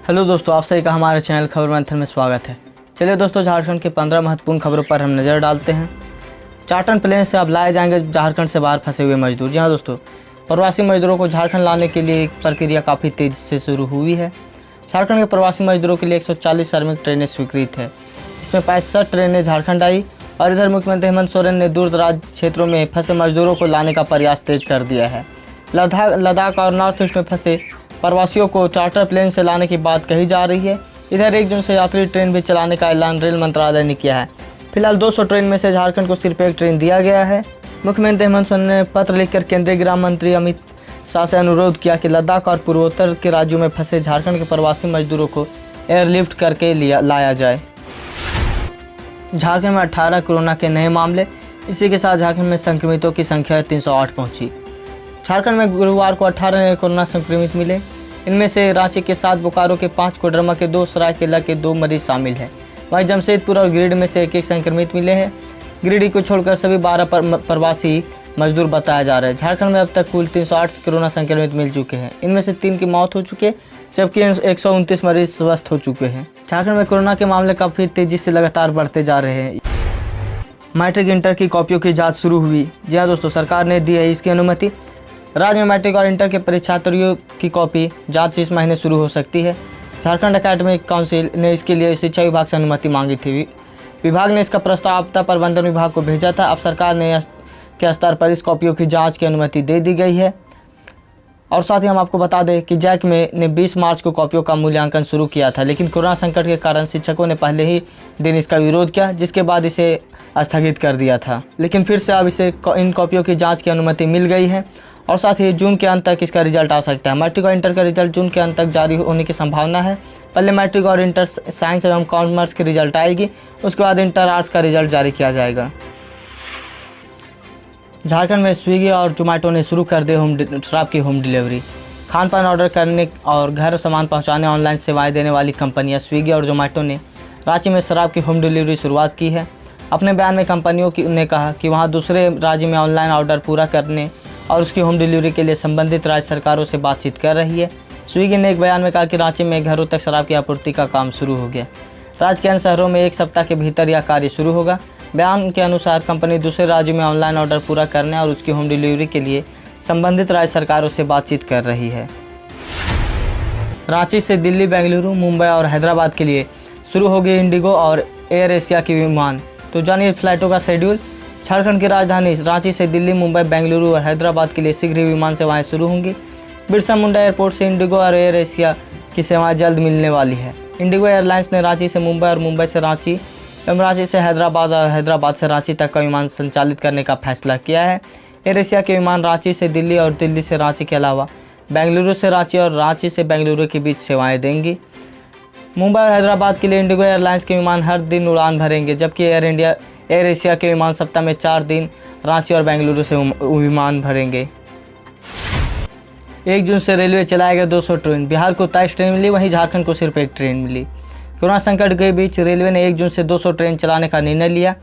Hello दोस्तों, आप सभी का हमारे चैनल खबर मंथन में स्वागत है। चलिए दोस्तों, झारखंड के 15 महत्वपूर्ण खबरों पर हम नज़र डालते हैं। चार्टर्ड प्लेन से अब लाए जाएंगे झारखंड से बाहर फंसे हुए मजदूर। जी हाँ दोस्तों, प्रवासी मजदूरों को झारखंड लाने के लिए प्रक्रिया काफ़ी तेज़ी से शुरू हुई है। झारखंड के प्रवासी मजदूरों के लिए 140 श्रमिक ट्रेनें स्वीकृत है। इसमें 65 ट्रेनें झारखंड आई और इधर मुख्यमंत्री हेमंत सोरेन ने दूर दराज क्षेत्रों में फंसे मजदूरों को लाने का प्रयास तेज कर दिया है। लद्दाख और नॉर्थ ईस्ट में फंसे प्रवासियों को चार्टर प्लेन से लाने की बात कही जा रही है। इधर 1 जून से यात्री ट्रेन भी चलाने का ऐलान रेल मंत्रालय ने किया है। फिलहाल 200 ट्रेन में से झारखंड को सिर्फ 1 ट्रेन दिया गया है। मुख्यमंत्री हेमंत सोरेन ने पत्र लिखकर केंद्रीय गृह मंत्री अमित शाह से अनुरोध किया कि लद्दाख और पूर्वोत्तर के राज्यों में फंसे झारखंड के प्रवासी मजदूरों को एयरलिफ्ट करके लाया जाए। झारखंड में 18 कोरोना के नए मामले, इसी के साथ झारखंड में संक्रमितों की संख्या 308 पहुंची। झारखंड में गुरुवार को 18 नए कोरोना संक्रमित मिले। इनमें से रांची के 7, बोकारो के 5, कोडरमा के 2, सरायकेला के 2 मरीज शामिल हैं। वहीं जमशेदपुर और गिरिडीह में से 1-1 संक्रमित मिले हैं। गिरिडीह को छोड़कर सभी 12 प्रवासी मजदूर बताया जा रहा है। झारखंड में अब तक कुल 308 कोरोना संक्रमित मिल चुके हैं। इनमें से 3 की मौत हो चुकी है, जबकि 129 मरीज स्वस्थ हो चुके हैं। झारखंड में कोरोना के मामले काफ़ी तेज़ी से लगातार बढ़ते जा रहे हैं। मैट्रिक इंटर की कॉपियों की जाँच शुरू हुई। जी हाँ दोस्तों, सरकार ने दी है इसकी अनुमति। राज्य में मैट्रिक और इंटर के परीक्षार्थियों की कॉपी जांच इस महीने शुरू हो सकती है। झारखंड एकेडमिक काउंसिल ने इसके लिए शिक्षा विभाग से अनुमति मांगी थी। विभाग ने इसका प्रस्ताव आपदा प्रबंधन विभाग को भेजा था। अब सरकार ने के स्तर पर इस कॉपियों की जांच की अनुमति दे दी गई है। और साथ ही हम आपको बता दें कि जैक में ने 20 मार्च को कॉपियों का मूल्यांकन शुरू किया था, लेकिन कोरोना संकट के कारण शिक्षकों ने पहले ही दिन इसका विरोध किया, जिसके बाद इसे स्थगित कर दिया था। लेकिन फिर से अब इसे इन कॉपियों की जाँच की अनुमति मिल गई है और साथ ही जून के अंत तक इसका रिजल्ट आ सकता है। मैट्रिक और इंटर का रिजल्ट जून के अंत तक जारी होने की संभावना है। पहले मैट्रिक और इंटर साइंस एवं कॉमर्स की रिजल्ट आएगी, उसके बाद इंटर आर्ट्स का रिजल्ट जारी किया जाएगा। झारखंड में स्विगी और जोमेटो ने शुरू कर दी शराब की होम डिलीवरी। खान पान ऑर्डर करने और घर सामान पहुँचाने ऑनलाइन सेवाएँ देने वाली कंपनियाँ स्विगी और जोमेटो ने रांची में शराब की होम डिलीवरी शुरुआत की है। अपने बयान में कंपनियों ने कहा कि वहाँ दूसरे राज्य में ऑनलाइन ऑर्डर पूरा करने और उसकी होम डिलीवरी के लिए संबंधित राज्य सरकारों से बातचीत कर रही है। स्विगी ने एक बयान में कहा कि रांची में घरों तक शराब की आपूर्ति का काम शुरू हो गया। राज्य के अन्य शहरों में 1 सप्ताह के भीतर यह कार्य शुरू होगा। बयान के अनुसार कंपनी दूसरे राज्य में ऑनलाइन ऑर्डर पूरा करने और उसकी होम डिलीवरी के लिए संबंधित राज्य सरकारों से बातचीत कर रही है। रांची से दिल्ली, बेंगलुरु, मुंबई और हैदराबाद के लिए शुरू होगी इंडिगो और एयर एशिया की विमान। तो जानिए फ्लाइटों का शेड्यूल। झारखंड की राजधानी रांची से दिल्ली, मुंबई, बेंगलुरु और हैदराबाद के लिए शीघ्र ही विमान सेवाएं शुरू होंगी। बिरसा मुंडा एयरपोर्ट से इंडिगो और एयर एशिया की सेवाएं जल्द मिलने वाली है। इंडिगो एयरलाइंस ने रांची से मुंबई और मुंबई से रांची एवं रांची से हैदराबाद और हैदराबाद से रांची तक का विमान संचालित करने का फैसला किया है। एयर एशिया के विमान रांची से दिल्ली और दिल्ली से रांची के अलावा बेंगलुरु से रांची और रांची से बेंगलुरु के बीच सेवाएँ देंगी। मुंबई और हैदराबाद के लिए इंडिगो एयरलाइंस के विमान हर दिन उड़ान भरेंगे, जबकि एयर एशिया के विमान सप्ताह में 4 दिन रांची और बेंगलुरु से विमान भरेंगे। 1 जून से रेलवे चलाएगा 200 ट्रेन। बिहार को 23 ट्रेन मिली, वहीं झारखंड को सिर्फ 1 ट्रेन मिली। कोरोना संकट के बीच रेलवे ने 1 जून से 200 ट्रेन चलाने का निर्णय लिया।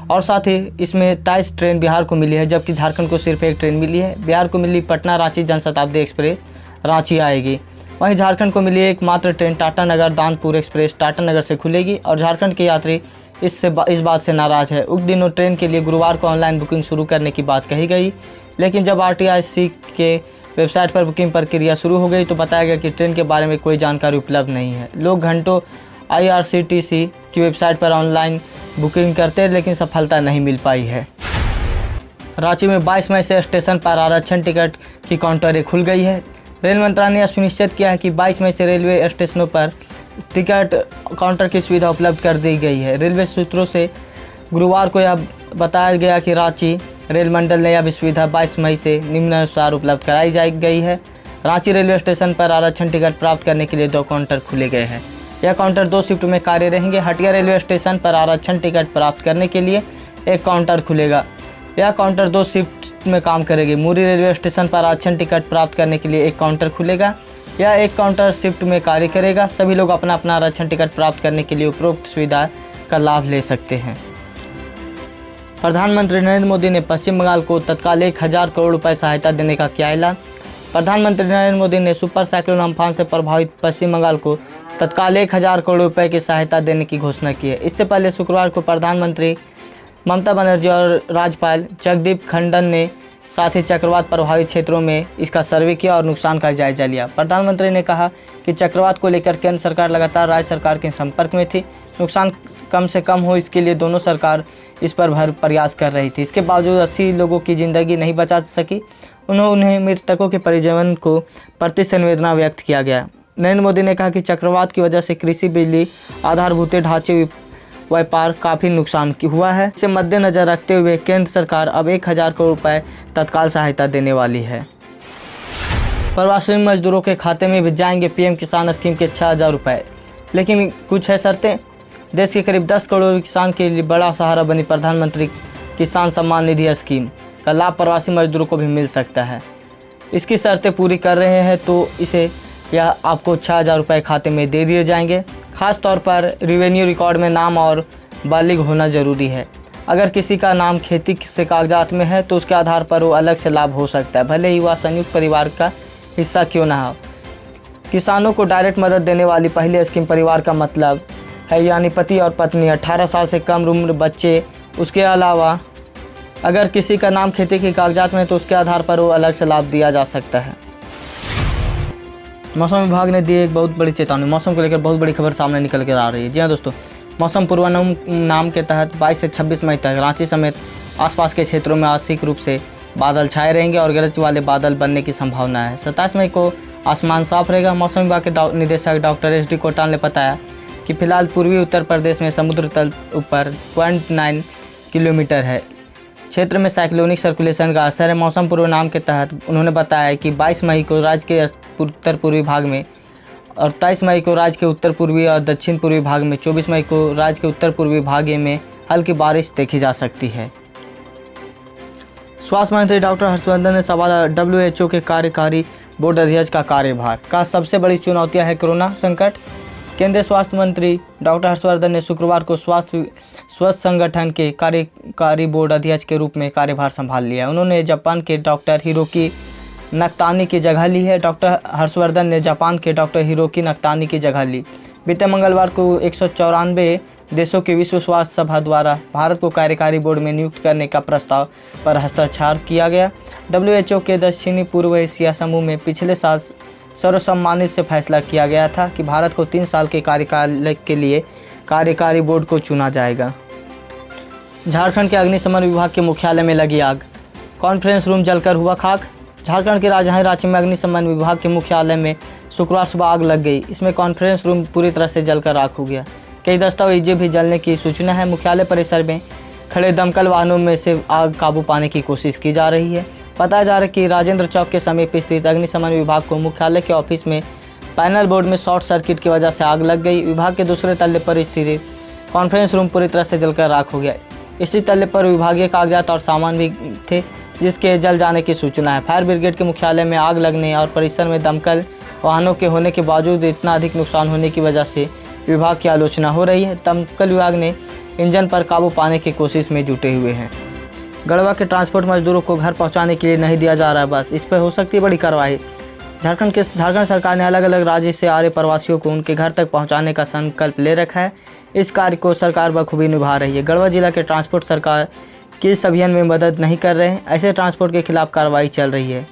और साथ ही इसमें 23 ट्रेन बिहार को मिली है, जबकि झारखंड को सिर्फ 1 ट्रेन मिली है। बिहार को मिली पटना रांची जनशताब्दी एक्सप्रेस, रांची आएगी। वहीं झारखंड को मिली एकमात्र ट्रेन टाटा नगर दानपुर एक्सप्रेस टाटा नगर से खुलेगी और झारखंड के यात्री इस बात से नाराज़ है। उक्त दिनों ट्रेन के लिए गुरुवार को ऑनलाइन बुकिंग शुरू करने की बात कही गई, लेकिन जब RTIC के वेबसाइट पर बुकिंग प्रक्रिया शुरू हो गई तो बताया गया कि ट्रेन के बारे में कोई जानकारी उपलब्ध नहीं है। लोग घंटों IRCTC की वेबसाइट पर ऑनलाइन बुकिंग करते हैं, लेकिन सफलता नहीं मिल पाई है। रांची में 22 मई से स्टेशन पर आरक्षण टिकट की काउंटरें खुल गई है। रेल मंत्रालय ने यह सुनिश्चित किया है कि 22 मई से रेलवे स्टेशनों पर टिकट काउंटर की सुविधा उपलब्ध कर दी गई है। रेलवे सूत्रों से गुरुवार को यह बताया गया कि रांची रेल मंडल ने यह सुविधा 22 मई से निम्नानुसार उपलब्ध कराई गई है। रांची रेलवे स्टेशन पर आरक्षण टिकट प्राप्त करने के लिए 2 काउंटर खुले गए हैं। यह काउंटर 2 शिफ्ट में कार्य रहेंगे। हटिया रेलवे स्टेशन पर आरक्षण टिकट प्राप्त करने के लिए 1 काउंटर खुलेगा। यह काउंटर 2 शिफ्ट में काम करेगी। मुरी रेलवे स्टेशन पर आरक्षण टिकट प्राप्त करने के लिए 1 काउंटर खुलेगा। यह 1 काउंटर शिफ्ट में कार्य करेगा। सभी लोग अपना अपना आरक्षण टिकट प्राप्त करने के लिए उपरोक्त सुविधा का लाभ ले सकते हैं। प्रधानमंत्री नरेंद्र मोदी ने पश्चिम बंगाल को तत्काल 1000 करोड़ रुपए सहायता देने का किया ऐलान। प्रधानमंत्री नरेंद्र मोदी ने सुपर साइक्लोन अम्फान से प्रभावित पश्चिम बंगाल को तत्काल 1000 करोड़ रुपए की सहायता देने की घोषणा की है। इससे पहले शुक्रवार को प्रधानमंत्री ममता बनर्जी और राज्यपाल जगदीप धनखड़ ने साथ ही चक्रवात प्रभावित क्षेत्रों में इसका सर्वे किया और नुकसान का जायजा लिया। प्रधानमंत्री ने कहा कि चक्रवात को लेकर केंद्र सरकार लगातार राज्य सरकार के संपर्क में थी। नुकसान कम से कम हो इसके लिए दोनों सरकार इस पर भर प्रयास कर रही थी। इसके बावजूद 80 लोगों की ज़िंदगी नहीं बचा सकी। उन्हें मृतकों के परिजन को प्रति संवेदना व्यक्त किया गया। नरेंद्र मोदी ने कहा कि चक्रवात की वजह से कृषि, बिजली, आधारभूत ढांचे, व्यापार काफ़ी नुकसान हुआ है। इसे मद्देनजर रखते हुए केंद्र सरकार अब 1000 करोड़ रुपए तत्काल सहायता देने वाली है। प्रवासी मजदूरों के खाते में भी जाएंगे पीएम किसान स्कीम के 6000 रुपये, लेकिन कुछ है शर्तें। देश के करीब 10 करोड़ किसान के लिए बड़ा सहारा बनी प्रधानमंत्री किसान सम्मान निधि स्कीम का लाभ प्रवासी मजदूरों को भी मिल सकता है। इसकी शर्तें पूरी कर रहे हैं तो इसे या आपको 6000 रुपये खाते में दे दिए जाएंगे। खास तौर पर रेवेन्यू रिकॉर्ड में नाम और बालिग होना जरूरी है। अगर किसी का नाम खेती से कागजात में है तो उसके आधार पर वो अलग से लाभ हो सकता है, भले ही वह संयुक्त परिवार का हिस्सा क्यों ना हो। किसानों को डायरेक्ट मदद देने वाली पहली स्कीम परिवार का मतलब है, यानी पति और पत्नी, 18 साल से कम उम्र बच्चे। उसके अलावा अगर किसी का नाम खेती के कागजात में है तो उसके आधार पर वो अलग से लाभ दिया जा सकता है। मौसम विभाग ने दी एक बहुत बड़ी चेतावनी। मौसम को लेकर बहुत बड़ी खबर सामने निकल कर आ रही है। जी हाँ दोस्तों, मौसम पूर्वानुमान के तहत 22 से 26 मई तक रांची समेत आसपास के क्षेत्रों में आंशिक रूप से बादल छाए रहेंगे और गरज वाले बादल बनने की संभावना है। 27 मई को आसमान साफ रहेगा। मौसम विभाग के निदेशक डॉक्टर SD कोटाल ने बताया कि फिलहाल पूर्वी उत्तर प्रदेश में समुद्र तल ऊपर 0.9 किलोमीटर है। क्षेत्र में साइक्लोनिक सर्कुलेशन का असर है। मौसम पूर्वानुमान के तहत उन्होंने बताया कि 22 मई को राज्य के उत्तर पूर्वी भाग में और 23 मई को राज्य के उत्तर पूर्वी और दक्षिण पूर्वी भाग में, 24 मई को राज्य के उत्तर पूर्वी भाग में हल्की बारिश देखी जा सकती है। स्वास्थ्य मंत्री डॉक्टर हर्षवर्धन ने संभाला WHO के कार्यकारी बोर्ड अध्यक्ष का कार्यभार। का सबसे बड़ी चुनौतियां है कोरोना संकट। केंद्रीय स्वास्थ्य मंत्री डॉक्टर हर्षवर्धन ने शुक्रवार को स्वास्थ्य संगठन के कार्यकारी बोर्ड अध्यक्ष के रूप में कार्यभार संभाल लिया। उन्होंने जापान के डॉक्टर हिरोकी नकतानी की जगह ली है। डॉक्टर हर्षवर्धन ने जापान के डॉक्टर हिरोकी नकतानी की जगह ली। बीते मंगलवार को 194 देशों की विश्व स्वास्थ्य सभा द्वारा भारत को कार्यकारी बोर्ड में नियुक्त करने का प्रस्ताव पर हस्ताक्षर किया गया। WHO के दक्षिणी पूर्व एशिया समूह में पिछले साल सर्वसम्मानित से फैसला किया गया था कि भारत को 3 साल के कार्यकाल के लिए कार्यकारी बोर्ड को चुना जाएगा। झारखंड के अग्निशमन विभाग के मुख्यालय में लगी आग, कॉन्फ्रेंस रूम जलकर हुआ खाक। झारखंड के राजधानी रांची में अग्निशमन विभाग के मुख्यालय में शुक्रवार सुबह आग लग गई। इसमें कॉन्फ्रेंस रूम पूरी तरह से जलकर राख हो गया। कई दस्तावेजें भी जलने की सूचना है। मुख्यालय परिसर में खड़े दमकल वाहनों में से आग काबू पाने की कोशिश की जा रही है। बताया जा रहा है कि राजेंद्र चौक के समीप स्थित अग्निशमन विभाग को मुख्यालय के ऑफिस में पैनल बोर्ड में शॉर्ट सर्किट की वजह से आग लग गई। विभाग के दूसरे तल्ले पर स्थित कॉन्फ्रेंस रूम पूरी तरह से जलकर राख हो गया। इसी तल्ले पर विभागीय कागजात और सामान भी थे जिसके जल जाने की सूचना है। फायर ब्रिगेड के मुख्यालय में आग लगने और परिसर में दमकल वाहनों के होने के बावजूद इतना अधिक नुकसान होने की वजह से विभाग की आलोचना हो रही है। दमकल विभाग ने इंजन पर काबू पाने की कोशिश में जुटे हुए हैं। गढ़वा के ट्रांसपोर्ट मजदूरों को घर पहुंचाने के लिए नहीं दिया जा रहा है बस, इस पर हो सकती है बड़ी कार्रवाई। झारखंड सरकार ने अलग अलग राज्य से आ रहे प्रवासियों को उनके घर तक पहुंचाने का संकल्प ले रखा है। इस कार्य को सरकार बखूबी निभा रही है। गढ़वा जिला के ट्रांसपोर्ट सरकार के इस अभियान में मदद नहीं कर रहे हैं। ऐसे ट्रांसपोर्ट के खिलाफ कार्रवाई चल रही है।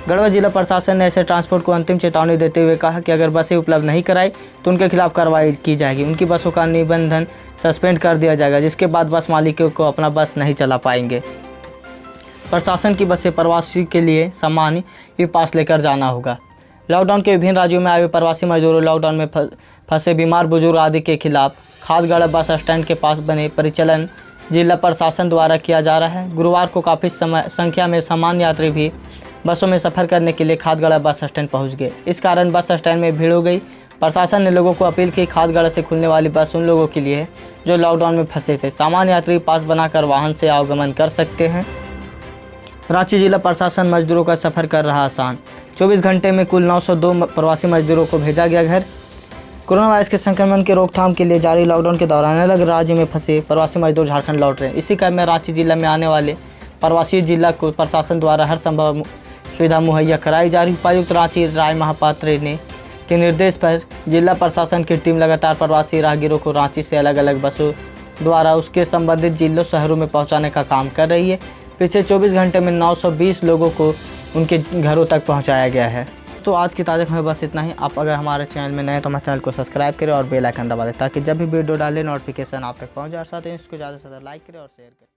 गढ़वा जिला प्रशासन ने ऐसे ट्रांसपोर्ट को अंतिम चेतावनी देते हुए कहा कि अगर बसें उपलब्ध नहीं कराई तो उनके खिलाफ कार्रवाई की जाएगी। उनकी बसों का निबंधन सस्पेंड कर दिया जाएगा, जिसके बाद बस मालिकों को अपना बस नहीं चला पाएंगे। प्रशासन की बसें प्रवासी के लिए सामान्य ई पास लेकर जाना होगा। लॉकडाउन के विभिन्न राज्यों में आए हुए प्रवासी मजदूरों, लॉकडाउन में फंसे बीमार बुजुर्ग आदि के खिलाफ खादगढ़ बस स्टैंड के पास बने परिचालन जिला प्रशासन द्वारा किया जा रहा है। गुरुवार को काफ़ी संख्या में सामान्य यात्री भी बसों में सफ़र करने के लिए खादगढ़ बस स्टैंड पहुंच गए। इस कारण बस स्टैंड में भीड़ हो गई। प्रशासन ने लोगों को अपील की खादगढ़ से खुलने वाली बस उन लोगों के लिए है जो लॉकडाउन में फंसे थे। सामान्य यात्री पास बनाकर वाहन से आवागमन कर सकते हैं। रांची जिला प्रशासन मजदूरों का सफ़र कर रहा आसान। 24 घंटे में कुल 902 प्रवासी मजदूरों को भेजा गया घर। कोरोना वायरस के संक्रमण के रोकथाम के लिए जारी लॉकडाउन के दौरान अलग राज्य में फंसे प्रवासी मजदूर झारखंड लौट रहे हैं। इसी क्रम में रांची जिला में आने वाले प्रवासी जिला को प्रशासन द्वारा हर संभव सुविधा मुहैया कराई जा रही। उपायुक्त रांची राय महापात्र ने के निर्देश पर जिला प्रशासन की टीम लगातार प्रवासी राहगीरों को रांची से अलग अलग बसों द्वारा उसके संबंधित जिलों शहरों में पहुंचाने का काम कर रही है। पिछले 24 घंटे में 920 लोगों को उनके घरों तक पहुंचाया गया है। तो आज की ताज़ा खबर बस इतना ही। आप अगर हमारे चैनल में नए हैं तो हमारे चैनल को सब्सक्राइब करें और बेल आइकन दबा दें ताकि जब भी वीडियो डालें नोटिफिकेशन आप तक पहुँच जाए। और साथ ही इसको ज़्यादा से ज़्यादा लाइक करें और शेयर करें।